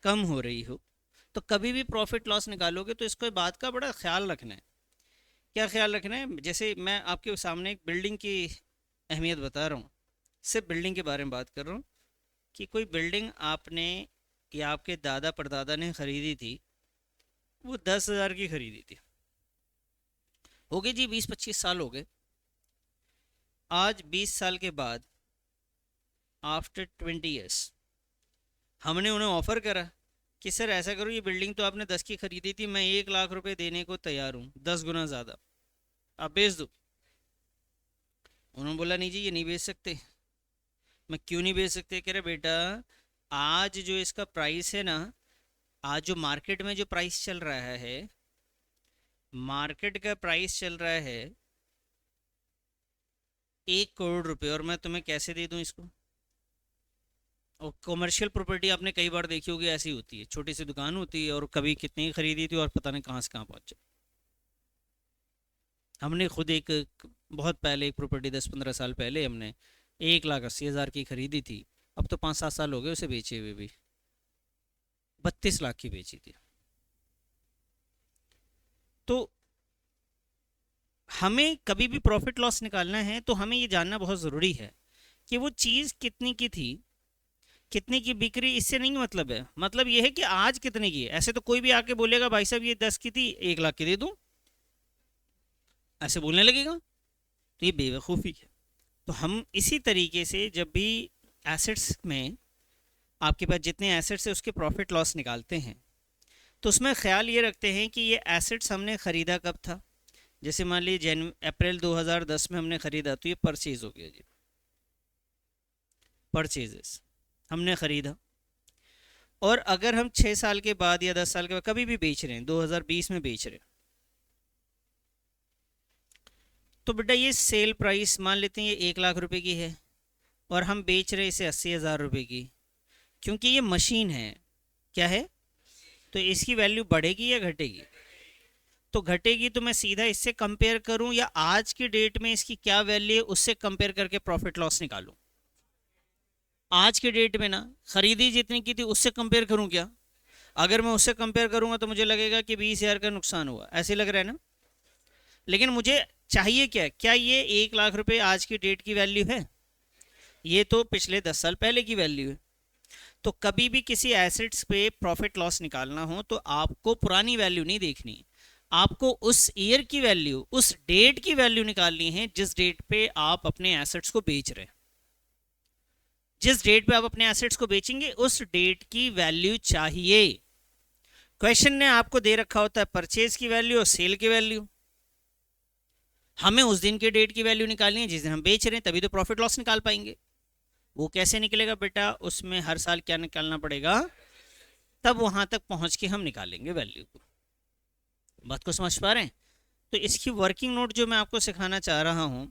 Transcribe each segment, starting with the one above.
कम हो रही हो, तो कभी भी प्रॉफिट लॉस निकालोगे तो इसको बात का बड़ा ख्याल रखना है। क्या ख्याल रखना है? जैसे मैं आपके सामने एक बिल्डिंग की अहमियत बता रहा हूँ, सिर्फ बिल्डिंग के बारे में बात कर रहा हूँ, कि कोई बिल्डिंग आपने या आपके दादा परदादा ने खरीदी थी, वो 10,000 की खरीदी थी, हो गए जी 20-25 साल हो गए। आज 20 साल के बाद, आफ्टर 20 ईयर्स, हमने उन्हें ऑफर करा कि सर ऐसा करो, ये बिल्डिंग तो आपने 10 की खरीदी थी, मैं 1 लाख रुपए देने को तैयार हूँ, 10 गुना ज़्यादा, आप बेच दो। उन्होंने बोला नहीं जी, ये नहीं बेच सकते। मैं क्यों नहीं बेच सकते? कह रहे बेटा, आज जो इसका प्राइस है ना, आज जो मार्केट में जो प्राइस चल रहा है, मार्केट का प्राइस चल रहा है 1 करोड़ रुपए, और मैं तुम्हें कैसे दे दूं इसको? और कमर्शियल प्रॉपर्टी आपने कई बार देखी होगी, ऐसी होती है, छोटी सी दुकान होती है और कभी कितनी की खरीदी थी और पता नहीं कहाँ से कहाँ पहुंच जाए। हमने खुद एक, बहुत पहले एक प्रॉपर्टी, 10-15 साल पहले हमने 1,80,000 की खरीदी थी, अब तो 5-7 साल हो गए उसे बेचे हुए भी, 32 लाख की बेची थी। तो हमें कभी भी प्रॉफिट लॉस निकालना है तो हमें ये जानना बहुत ज़रूरी है कि वो चीज़ कितनी की थी, कितने की बिक रही, इससे नहीं मतलब है। मतलब ये है कि आज कितने की है। ऐसे तो कोई भी आके बोलेगा भाई साहब ये 10 की थी, 1 लाख की दे दूं, ऐसे बोलने लगेगा, तो ये बेवकूफ़ी है। तो हम इसी तरीके से जब भी एसेट्स में, आपके पास जितने एसेट्स है उसके प्रॉफिट लॉस निकालते हैं, तो उसमें ख्याल ये रखते हैं कि ये एसेट्स हमने ख़रीदा कब था। जैसे मान लीजिए अप्रैल 2010 में हमने ख़रीदा, तो ये परचेज हो गया जी, परचेजेस हमने ख़रीदा। और अगर हम 6 साल के बाद या 10 साल के बाद कभी भी बेच रहे हैं, 2020 में बेच रहे हैं, तो बेटा ये सेल प्राइस मान लेते हैं ये 1 लाख रुपए की है, और हम बेच रहे हैं इसे 80,000 रुपये की, क्योंकि ये मशीन है। क्या है? तो इसकी वैल्यू बढ़ेगी या घटेगी? तो घटेगी, तो मैं सीधा इससे कंपेयर करूं या आज की डेट में इसकी क्या वैल्यू है उससे कंपेयर करके प्रॉफिट लॉस निकालूं? आज के डेट में ना, खरीदी जितनी की थी उससे कंपेयर करूं क्या? अगर मैं उससे कंपेयर करूंगा तो मुझे लगेगा कि 20,000 का नुकसान हुआ, ऐसे लग रहा है ना। लेकिन मुझे चाहिए क्या? क्या ये 1 लाख रुपए आज की डेट की वैल्यू है? ये तो पिछले 10 साल पहले की वैल्यू है। तो कभी भी किसी एसेट्स पे प्रॉफिट लॉस निकालना हो तो आपको पुरानी वैल्यू नहीं देखनी, आपको उस ईयर की वैल्यू, उस डेट की वैल्यू निकालनी है जिस डेट पे आप अपने एसेट्स को बेच रहे हैं। जिस डेट पे आप अपने एसेट्स को बेचेंगे उस डेट की वैल्यू चाहिए। क्वेश्चन ने आपको दे रखा होता है परचेज की वैल्यू और सेल की वैल्यू, हमें उस दिन के डेट की वैल्यू निकालनी है जिस दिन हम बेच रहे हैं, तभी तो प्रॉफिट लॉस निकाल पाएंगे। वो कैसे निकलेगा बेटा? उसमें हर साल क्या निकालना पड़ेगा, तब वहां तक पहुंच के हम निकालेंगे वैल्यू को। बात को समझ पा रहे हैं? तो इसकी वर्किंग नोट जो मैं आपको सिखाना चाह रहा हूं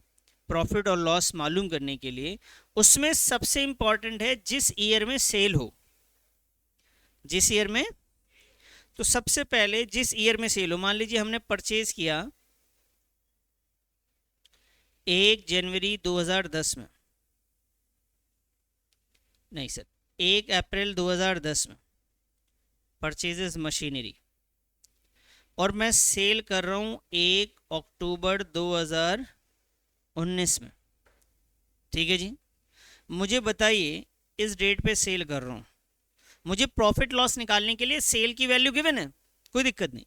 प्रॉफिट और लॉस मालूम करने के लिए, उसमें सबसे इंपॉर्टेंट है जिस ईयर में सेल हो, जिस ईयर में, तो सबसे पहले जिस ईयर में सेल हो, मान लीजिए हमने परचेज किया 1 जनवरी 2010 में, नहीं सर, 1 अप्रैल 2010 में परचेजेस मशीनरी, और मैं सेल कर रहा हूं 1 अक्टूबर 2019 में। ठीक है जी, मुझे बताइए इस डेट पे सेल कर रहा हूं, मुझे प्रॉफिट लॉस निकालने के लिए सेल की वैल्यू गिवन है, कोई दिक्कत नहीं,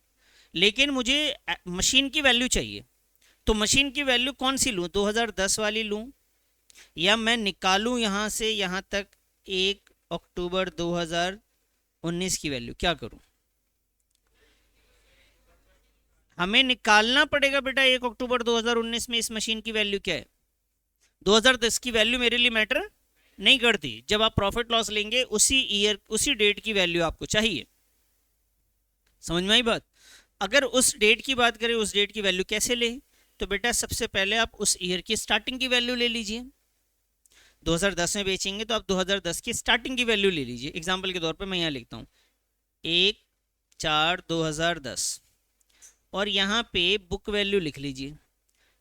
लेकिन मुझे मशीन की वैल्यू चाहिए। तो मशीन की वैल्यू कौन सी लूं, 2010 वाली लूं, या मैं निकालूं यहां से यहां तक 1 अक्टूबर 2019 की वैल्यू, क्या करूं? हमें निकालना पड़ेगा बेटा 1 अक्टूबर 2019 में इस मशीन की वैल्यू क्या है। 2010 की वैल्यू मेरे लिए मैटर नहीं करती, जब आप प्रॉफिट लॉस लेंगे उसी ईयर उसी डेट की वैल्यू आपको चाहिए। समझ में आई बात? अगर उस डेट की बात करें, उस डेट की वैल्यू कैसे ले? तो बेटा सबसे पहले आप उस ईयर की स्टार्टिंग की वैल्यू ले लीजिए। 2010 में बेचेंगे तो आप 2010 की स्टार्टिंग की वैल्यू ले लीजिए। एग्जाम्पल के तौर पर मैं यहाँ लिखता हूँ 1/4/2010, और यहाँ पे बुक वैल्यू लिख लीजिए।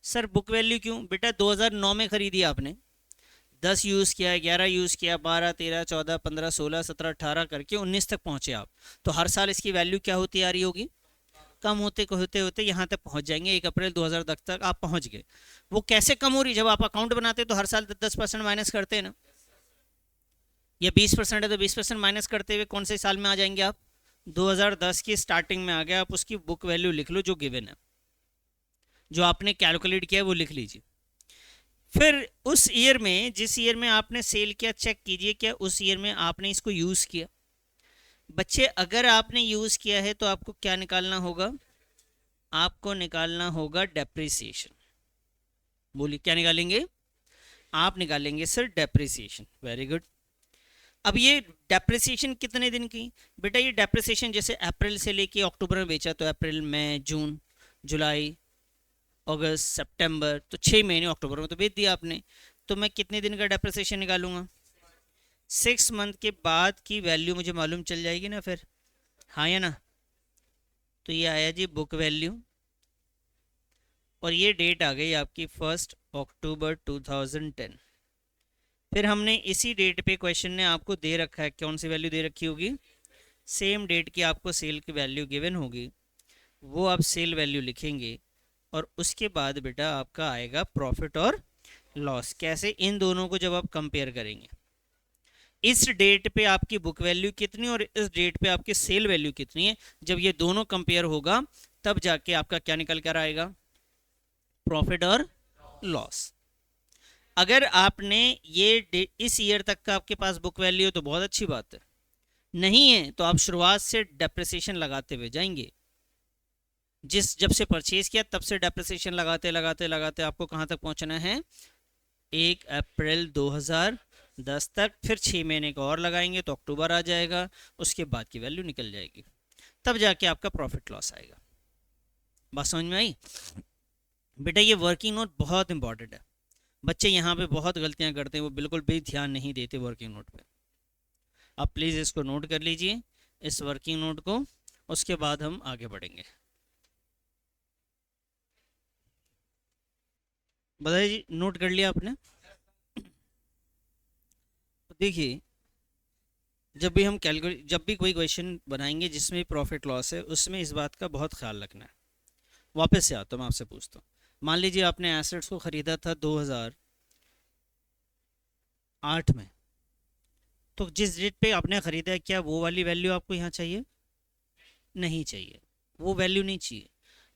सर बुक वैल्यू क्यों? बेटा 2009 में खरीदी आपने, 10 यूज़ किया, 11 यूज़ किया, 12, 13, 14, 15, 16, 17, 18 करके 19 तक पहुँचे आप, तो हर साल इसकी वैल्यू क्या होती आ रही होगी, कम होते होते होते यहाँ तक पहुँच जाएंगे। 1 अप्रैल 2010 तक आप पहुँच गए। वो कैसे कम हो रही, जब आप अकाउंट बनाते तो हर साल 10% माइनस करते हैं ना, या 20% है तो 20% माइनस करते हुए कौन से साल में आ जाएंगे आप, 2010 की स्टार्टिंग में आ गए। आप उसकी बुक वैल्यू लिख लो जो गिवन है, जो आपने कैलकुलेट किया है वो लिख लीजिए। फिर उस ईयर में, जिस ईयर में आपने सेल किया, चेक कीजिए क्या उस ईयर में आपने इसको यूज़ किया। बच्चे अगर आपने यूज़ किया है तो आपको क्या निकालना होगा, आपको निकालना होगा डेप्रिसिएशन। बोलिए क्या निकालेंगे, आप निकालेंगे सर डेप्रिसिएशन। Very good. अब ये डेप्रिसिएशन कितने दिन की, बेटा ये डेप्रिसिएशन जैसे अप्रैल से लेके अक्टूबर में बेचा तो अप्रैल, मई, जून, जुलाई, अगस्त, सितंबर, तो 6 महीने, अक्टूबर में तो बेच दिया आपने, तो मैं कितने दिन का डेप्रिसिएशन निकालूंगा, 6 मंथ के बाद की वैल्यू मुझे मालूम चल जाएगी ना फिर, हाँ या ना। तो ये आया जी बुक वैल्यू, और ये डेट आ गई आपकी 1 अक्टूबर 2010। फिर हमने इसी डेट पे, क्वेश्चन ने आपको दे रखा है, कौन सी वैल्यू दे रखी होगी, सेम डेट की आपको सेल की वैल्यू गिवन होगी, वो आप सेल वैल्यू लिखेंगे, और उसके बाद बेटा आपका आएगा प्रॉफिट और लॉस। कैसे, इन दोनों को जब आप कंपेयर करेंगे, इस डेट पे आपकी बुक वैल्यू कितनी और इस डेट पे आपकी सेल वैल्यू कितनी है, जब ये दोनों कंपेयर होगा तब जाके आपका क्या निकल कर आएगा, प्रॉफिट और लॉस। अगर आपने ये इस ईयर तक का आपके पास बुक वैल्यू है तो बहुत अच्छी बात है, नहीं है तो आप शुरुआत से डेप्रिसिएशन लगाते हुए जाएंगे। जब से परचेज किया तब से डेप्रिसिएशन लगाते लगाते लगाते आपको कहाँ तक पहुँचना है, 1 अप्रैल 2010 तक। फिर 6 महीने का और लगाएंगे तो अक्टूबर आ जाएगा, उसके बाद की वैल्यू निकल जाएगी, तब जाके आपका प्रॉफिट लॉस आएगा। बात समझ में आई बेटा। ये वर्किंग नोट बहुत इंपॉर्टेंट है, बच्चे यहाँ पे बहुत गलतियाँ करते हैं, वो बिल्कुल भी ध्यान नहीं देते वर्किंग नोट पे। आप प्लीज़ इसको नोट कर लीजिए, इस वर्किंग नोट को, उसके बाद हम आगे बढ़ेंगे। बताइए जी, नोट कर लिया आपने। देखिए, जब भी कोई क्वेश्चन बनाएंगे जिसमें प्रॉफिट लॉस है, उसमें इस बात का बहुत ख्याल रखना है। वापस से आता हूँ, मैं आपसे पूछता हूँ, मान लीजिए आपने एसेट्स को ख़रीदा था 2008 में, तो जिस डेट पे आपने ख़रीदा है, क्या वो वाली वैल्यू आपको यहाँ चाहिए, नहीं चाहिए, वो वैल्यू नहीं चाहिए।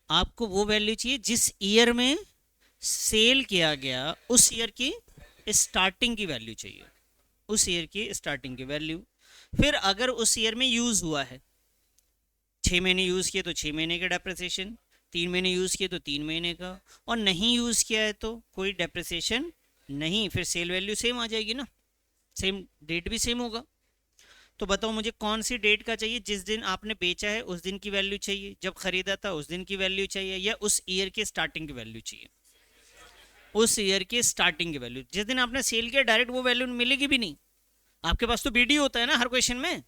आपको वो वैल्यू चाहिए जिस ईयर में सेल किया गया, उस ईयर की स्टार्टिंग की वैल्यू चाहिए, उस ईयर की स्टार्टिंग की वैल्यू। फिर अगर उस ईयर में यूज़ हुआ है, 6 महीने यूज़ किए तो 6 महीने का डेप्रिसिएशन, 3 महीने यूज़ किए तो 3 महीने का, और नहीं यूज़ किया है तो कोई डेप्रिसिएशन नहीं, फिर सेल वैल्यू सेम आ जाएगी ना, सेम डेट भी सेम होगा। तो बताओ मुझे कौन सी डेट का चाहिए, जिस दिन आपने बेचा है उस दिन की वैल्यू चाहिए, जब खरीदा था उस दिन की वैल्यू चाहिए, या उस ईयर के स्टार्टिंग की वैल्यू चाहिए, उस ईयर की स्टार्टिंग की वैल्यू। जिस दिन आपने सेल किया डायरेक्ट वो वैल्यू मिलेगी भी नहीं, आपके पास तो बीडी होता है ना हर क्वेश्चन में,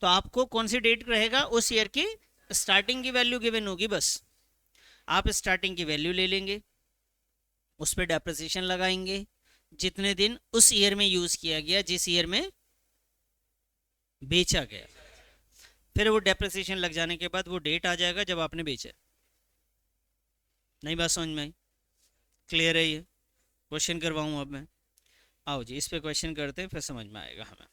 तो आपको कौन सी डेट रहेगा, उस ईयर की स्टार्टिंग की वैल्यू गिवन होगी। बस आप स्टार्टिंग की वैल्यू ले लेंगे, उस पर डेप्रिसिएशन लगाएंगे, जितने दिन उस ईयर में यूज किया गया, जिस ईयर में बेचा गया, फिर वो डेप्रिसिएशन लग जाने के बाद वो डेट आ जाएगा जब आपने बेचा। नहीं बात समझ में आई, क्लियर है ये, क्वेश्चन करवाऊँ अब मैं, आओ जी इस पे क्वेश्चन करते हैं, फिर समझ में आएगा हमें।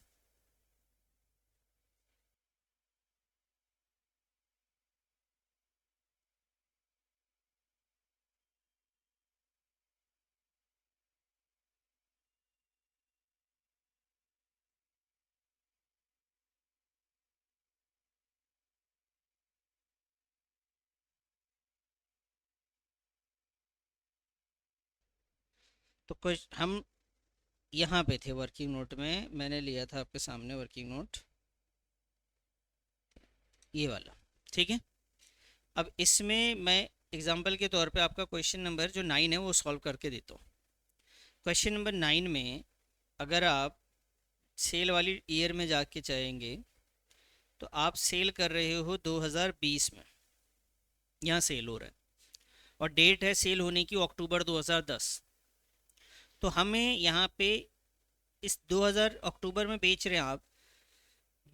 तो कुछ हम यहाँ पे थे वर्किंग नोट में, मैंने लिया था आपके सामने वर्किंग नोट, ये वाला, ठीक है। अब इसमें मैं एग्जांपल के तौर पे आपका क्वेश्चन नंबर जो 9 है वो सॉल्व करके देता हूँ। क्वेश्चन नंबर 9 में अगर आप सेल वाली ईयर में जाके चाहेंगे, तो आप सेल कर रहे हो 2020 में, यहाँ सेल हो रहा है, और डेट है सेल होने की अक्टूबर 2010, तो हमें यहाँ पे इस 2000 अक्टूबर में बेच रहे हैं आप,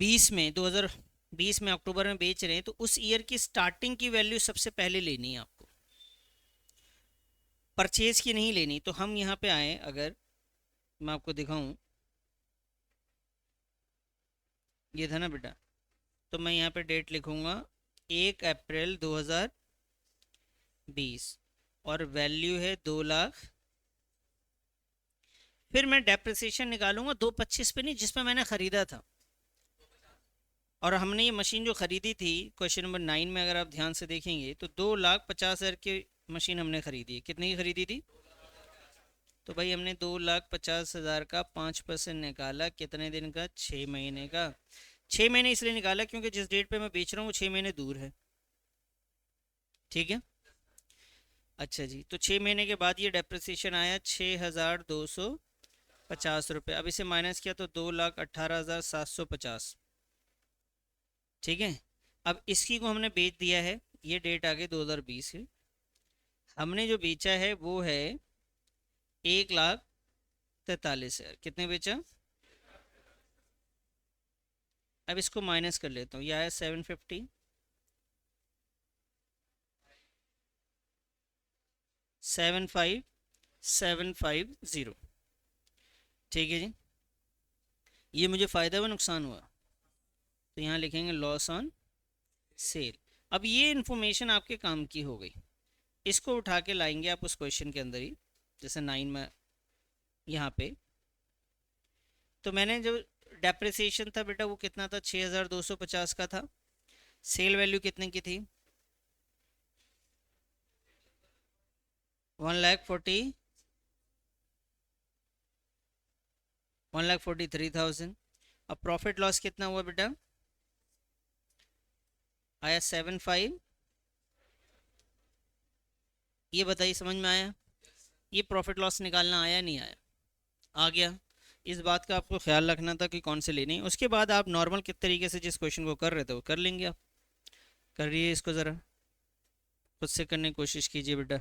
2020 में अक्टूबर में बेच रहे हैं, तो उस ईयर की स्टार्टिंग की वैल्यू सबसे पहले लेनी है आपको, परचेज की नहीं लेनी। तो हम यहाँ पे आए, अगर मैं आपको दिखाऊं, ये था ना बेटा, तो मैं यहाँ पे डेट लिखूंगा 1 अप्रैल 2020 और वैल्यू है 2 लाख। फिर मैं डेप्रिसिएशन निकालूंगा 225 पे नहीं, जिसमें मैंने ख़रीदा था। और हमने ये मशीन जो ख़रीदी थी क्वेश्चन नंबर 9 में, अगर आप ध्यान से देखेंगे तो 2,50,000 की मशीन हमने ख़रीदी है। कितने की ख़रीदी थी? तो भाई हमने 2,50,000 का 5% निकाला, कितने दिन का? 6 महीने का। 6 महीने इसलिए निकाला क्योंकि जिस डेट पे मैं बेच रहा हूँ वो 6 महीने दूर है, ठीक है। अच्छा जी, तो 6 महीने के बाद ये डेप्रिसिएशन आया 6,250 रुपये। अब इसे माइनस किया तो 2,18,750, ठीक है। अब इसकी को हमने बेच दिया है, ये डेट आ गई 2020 की। हमने जो बेचा है वो है 1,43,000। कितने बेचा? अब इसको माइनस कर लेता हूँ, यह है 750, 75750, ठीक है जी। ये मुझे फ़ायदा हुआ नुकसान हुआ? तो यहाँ लिखेंगे लॉस ऑन सेल। अब ये इन्फॉर्मेशन आपके काम की हो गई, इसको उठा के लाएंगे आप उस क्वेश्चन के अंदर ही, जैसे 9 में यहाँ पे। तो मैंने जो डेप्रिसिएशन था बेटा वो कितना था? 6,250 का था। सेल वैल्यू कितने की थी? 1,43,000। अब प्रॉफिट लॉस कितना हुआ बेटा? आया 75। ये बताइए, समझ में आया? ये प्रॉफिट लॉस निकालना आया नहीं आया? आ गया। इस बात का आपको ख्याल रखना था कि कौन से लेने हैं। उसके बाद आप नॉर्मल किस तरीके से जिस क्वेश्चन को कर रहे थे वो कर लेंगे आप। कर रही है इसको, ज़रा खुद से करने की कोशिश कीजिए बेटा।